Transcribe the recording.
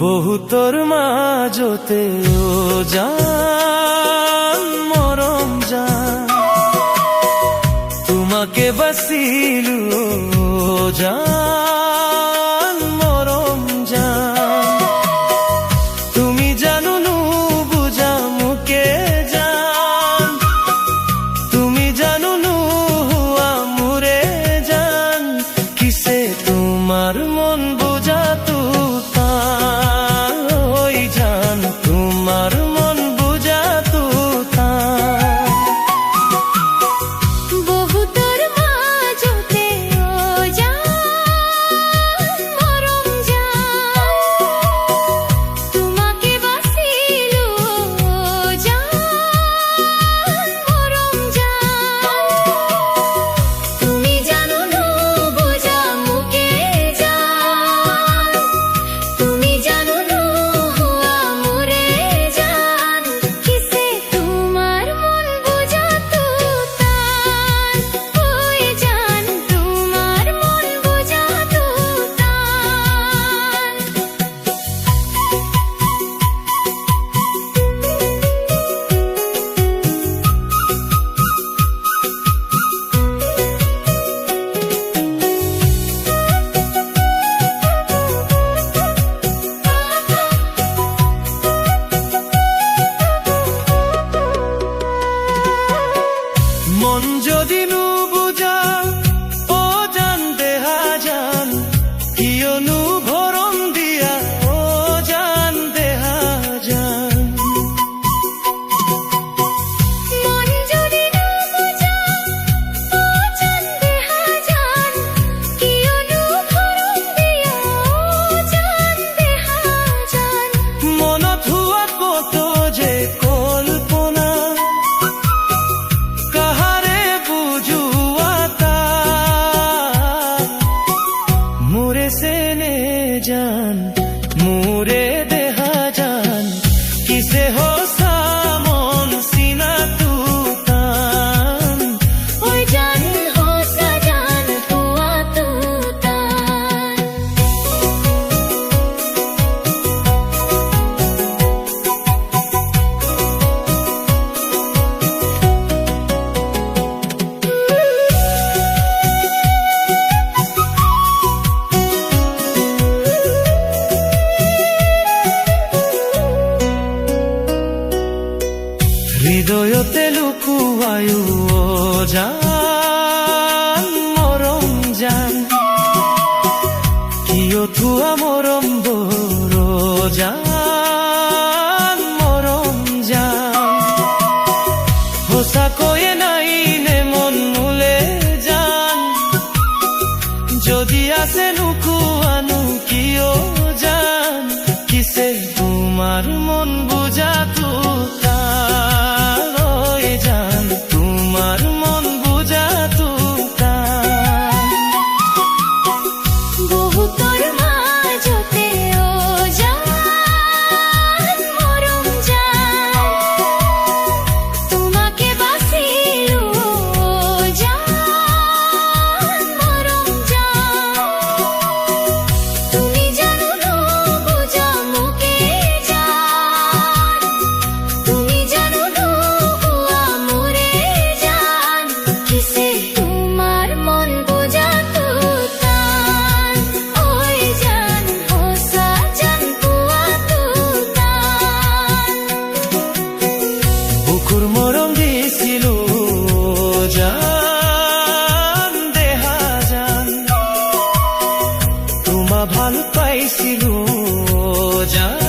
বহুতর মাজতে ও জান মরম জান, তোমাকে বাসিলু ও জান মরম জান। তুমি জানো নু বুঝা মুকে জান, তুমি জানো নু হুয়া মুরে জান, কিসে তোমার মন বুঝা তু তোমার মন বুঝা তু বহুতর মাজতে ও জান মরম জান, তোমাকে বাসিলু ও জান মরম জান। তুমি জানো নু বুঝা মুকে জান, তুমি জানো নু হুয়া মুরে জান, কিসে তোমার মন বুঝা তু তান, ওই জান তোমার মন বুঝা তু তান। মন যদি নু বুঝা ও জান দেহা জান, কিয় নু ভরম দিয়া ও জান দেহা জান। মন যদি নু বুঝা ও জান দেহা জান, কিয় নু ভরম দিয়া ও জান দেহা জান। মনত হুয়া কত যে কল্পনা, কাহারে বুঝুয়া তা মুরে সেনে জান মুরে দেহা জান, কিসে হোসা মন সিনা তু তান। ওই জান হোসা জান হুয়া তু তান। হৃদয়তে লুকুয়ায়ু ও জান মরম জান, কিয় থুয়া মরম বড় জান মরম জান। হোসা কয়ে নাই নে মন মুলে জান, যদি আসে নুকুয়ানু কিয় জান, কিসে তোমার মন বুঝা তু তান, ওই জান তোমার মন বুঝা তু তান। বহুতর মাজতে ও জান মরম জান, তোমাকে বাসিলু ও জান মরম জান। তুমি জানো নু বুঝা মুকে জান, তুমি জানো নু হুয়া মুরে জান, কিসে তোমার মন বুঝা তু তান, ওই জান হোসা জান হুয়া তু তান। বুকুর মরম দিছিল জান দেহা জান, তোমা ভাল পাইছিল জান।